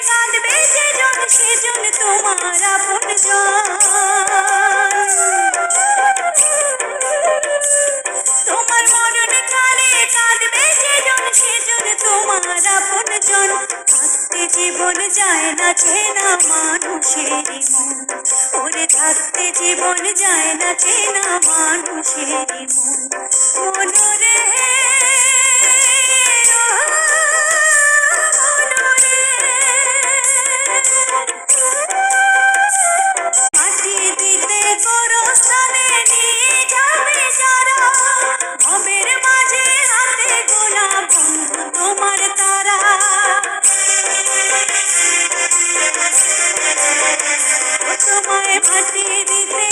কাঁদবে যেজন সেজন তোমার আপনজন। তোমার মরণ কালে কাঁদবে যেজন সেজন তোমার আপনজন। থাকতে জীবন যায় না চেনা মানুষের মন, ওরে থাকতে জীবন যায় না চেনা মানুষের মন। মনরে মাটি দিতে গোরস্থানে নিয়ে যাবে যারা, ভবের মাঝে হাতে গোনা বন্ধু তোমার তারা। তোমায় মাটি দিতে